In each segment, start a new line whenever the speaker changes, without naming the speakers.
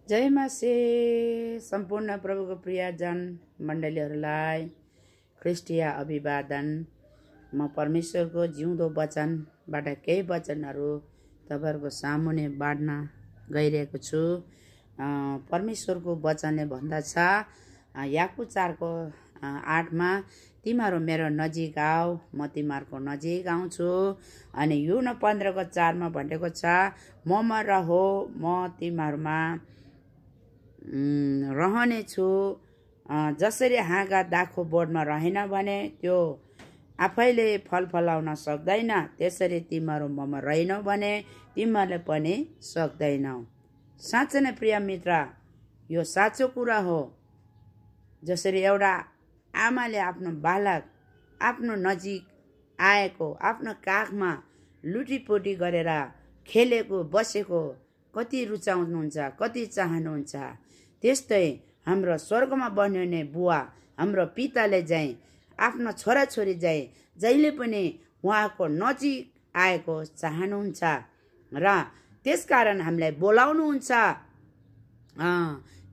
जय मासे सम्पूर्ण प्रभुको प्रियजन मण्डलीहरूलाई ख्रिस्टीय अभिवादन। म परमेश्वरको जिउँदो वचनबाट केही वचनहरू तपाईहरुको सामुने बाँड्न गइरहेको छु। परमेश्वरको वचनले भन्दछ याकु 4को 8मा तिमीहरू मेरो नजिक आऊ, म तिमीहरूको नजिक आउँछु। अनि युहन्ना 15को 4मा भनेको छ ममा रहो, म तिमीहरूमा रहनेछु। जसरी हाँगा दाखो बोर्डमा रहेन भने त्यो आफैले फल फलाउन सक्दैन, त्यसरी तिमीहरू ममा रहेनौ भने तिमीहरूले पनि सक्दैनौ। साँच्चै नै प्रिय मित्र, यो साँचो कुरा हो। जसरी एउटा आमाले आफ्नो बालक आफ्नो नजिक आएको आफ्नो काखमा लुटीपुटी गरेर खेलेको बसेको कति रुचाउनुहुन्छ, कति चाहनुहुन्छ। त्यस्तै हाम्रो स्वर्गमा बन्ने बुवा हाम्रो पिताले चाहिँ आफ्नो छोराछोरी चाहिँ जहिले पनि उहाँको नजिक आएको चाहनुहुन्छ र त्यसकारण हामीलाई बोलाउनुहुन्छ,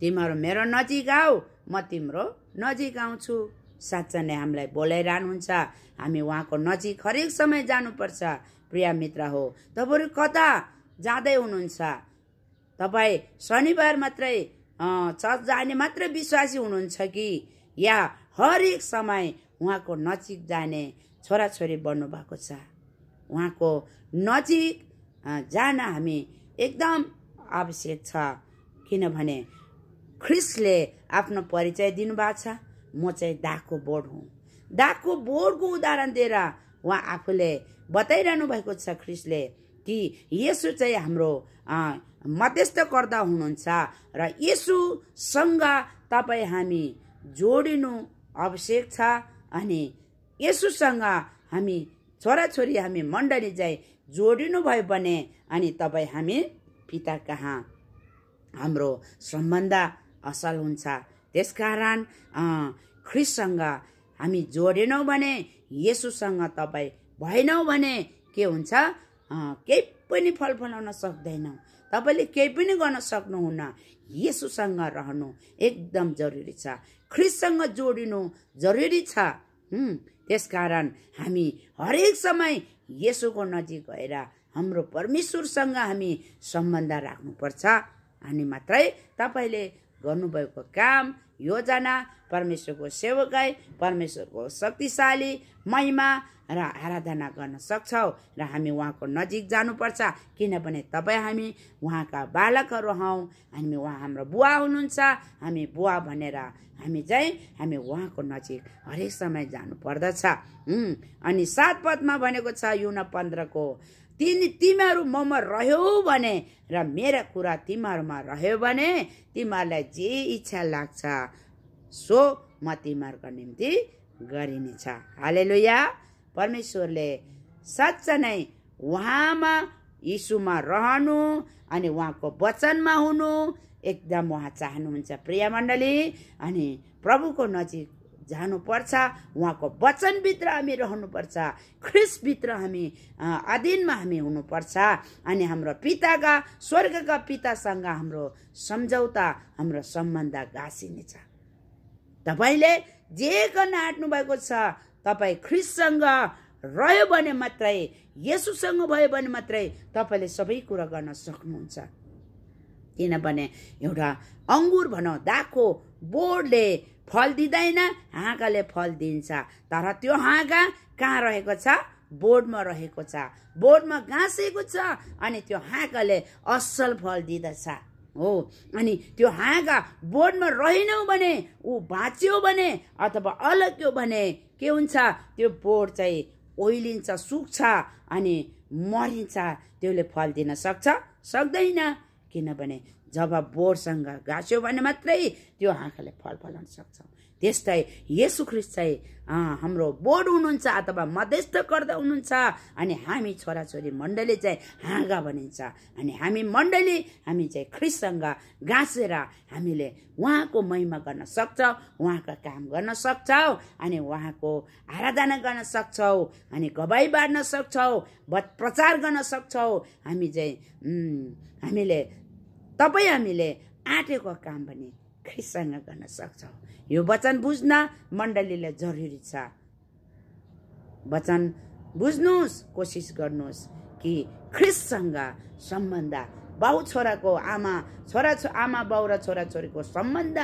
तिमीहरू मेरो नजिक आऊ, म तिम्रो नजिक आउँछु। साँच्चै नै हामीलाई बोलाइरहनुहुन्छ। हामी उहाँको नजिक हरेक समय जानुपर्छ। प्रिय मित्र हो, तपाईहरु कता जाँदै हुनुहुन्छ? तपाई शनिबार मात्रै चर्च जाने मात्रै विश्वासी हुनुहुन्छ कि या हरेक समय उहाँको नजिक जाने छोराछोरी बन्नु भएको छ? उहाँको नजिक जान हामी एकदम आवश्यक छ। किनभने ख्रिस्टले आफ्नो परिचय दिनुभएको छ, म चाहिँ दागको बोर्ड हुँ। दागको बोर्डको उदाहरण दिएर उहाँ आफूले बताइरहनु भएको छ ख्रिस्टले कि येशू चाहिँ हाम्रो मध्यस्थकर्ता हुनुहुन्छ र येशूसँग तपाई हामी जोडिनु आवश्यक छ। अनि येशूसँग हामी छोराछोरी हामी मण्डली चाहिँ जोडिनु भयो भने अनि तपाई हामी पिता कहाँ हाम्रो सम्बन्ध असल हुन्छ। त्यसकारण ख्रिस्टसँग हामी जोडेनौ भने, येशूसँग तपाई भएनौ भने के हुन्छ? केही पनि फल फलाउन सक्दैनौ, तपाईले केही पनि गर्न सक्नुहुन्न। येशूसँग रहनु एकदम जरुरी छ, ख्रिस्टसँग जोडिनु जरुरी छ। त्यसकारण हामी हरेक समय येशूको नजिक गएर हाम्रो परमेश्वरसँग हामी सम्बन्ध राख्नुपर्छ। अनि मात्रै तपाईले गर्नुभएको काम, योजना, परमेश्वरको सेवकाई, परमेश्वरको शक्तिशाली महिमा र आराधना गर्न सक्छौ र हामी उहाँको नजिक जानुपर्छ। किनभने तपाई हामी उहाँका बालकहरू हौ। हामी उहाँ हाम्रो बुवा हुनुहुन्छ। हामी बुवा भनेर हामी उहाँको नजिक हरेक समय जानु पर्दछ। अनि 7 पदमा भनेको छ युहन्ना 15को तिमीहरू ममा रह्यौ भने र मेरा कुरा तिमीहरूमा रह्यो भने तिमीहरूलाई जे इच्छा लाग्छ सो म तिमीहरूको निम्ति गरिनेछ। हालेलुया। परमेश्वरले साँच्चै नै उहाँमा यीशुमा रहनु अनि उहाँको वचनमा हुनु एकदम उहाँ चाहनुहुन्छ प्रिय मण्डली। अनि प्रभुको नजिक जानुपर्छ, उहाँको वचनभित्र हामी रहनुपर्छ, ख्रिस्टभित्र हामी अधीनमा हामी हुनुपर्छ। अनि हाम्रो पिताका स्वर्गका पितासँग हाम्रो सम्झौता, हाम्रो सम्बन्ध गाँसिनेछ। तपाईले जे गर्न आँट्नु भएको छ, तपाई ख्रिस्टसँग रह्यो भने मात्रै, येशूसँग भयो भने मात्रै तपाईले सबै कुरा गर्न सक्नुहुन्छ। किनभने एउटा अंगुर भनौँ दागको बोर्डले फल दिँदैन, हाँगाले फल दिन्छ। तर त्यो हाँगा कहाँ रहेको छ? बोर्डमा रहेको छ। बोर्डमा गाँसेको छ अनि त्यो हाँगाले असल फल दिँदछ हो। अनि त्यो हाँगा बोर्डमा रहेनौ भने, ऊ भाँच्यो भने अथवा अलग्यो भने के हुन्छ? त्यो बोर्ड चाहिँ ओइलिन्छ, सुक्छ अनि मरिन्छ। त्यसले फल दिन सक्छ? सक्दैन। किनभने जब बोर्डसँग गाँस्यो भने मात्रै त्यो हाँगाले फल फलाउन सक्छ। त्यस्तै येशू ख्रिस्ट चाहिँ हाम्रो बोर्ड हुनुहुन्छ अथवा मध्यस्थकर्ता हुनुहुन्छ। अनि हामी छोराछोरी मण्डली चाहिँ हाँगा भनिन्छ। अनि हामी मण्डली हामी चाहिँ ख्रिस्टसँग गाँसेर हामीले उहाँको महिमा गर्न सक्छौँ, उहाँका काम गर्न सक्छौँ, अनि उहाँको आराधना गर्न सक्छौँ, अनि गवाई बाँड्न सक्छौँ, प्रचार गर्न सक्छौँ। हामी चाहिँ हामीले आँटेको काम पनि ख्रिस्टसँग गर्न सक्छौ। यो वचन बुझ्न मण्डलीलाई जरुरी छ। वचन बुझ्नुहोस्, कोसिस गर्नुहोस् कि ख्रिस्टसँग सम्बन्ध, बाउ छोराको आमा बाउ र छोराछोरीको सम्बन्ध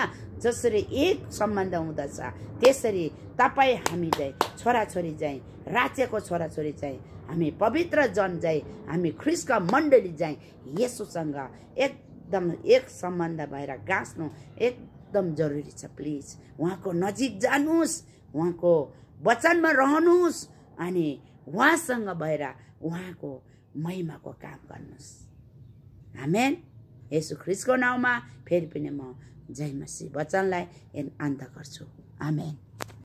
जसरी एक सम्बन्ध हुँदछ, त्यसरी तपाईँ हामी चाहिँ छोराछोरी चाहिँ राज्यको छोराछोरी चाहिँ हामी पवित्र जन चाहिँ हामी ख्रिस्टका मण्डली चाहिँ येशूसँग एकदम एक सम्बन्ध भएर गाँच्नु एकदम जरुरी छ। प्लिज उहाँको नजिक जानुहोस्, उहाँको वचनमा रहनुहोस् अनि उहाँसँग भएर उहाँको महिमाको काम गर्नुहोस्। आमेन। येशू ख्रिस्टको नाउँमा फेरि पनि म जय मसीह वचनलाई अन्त गर्छु। आमेन।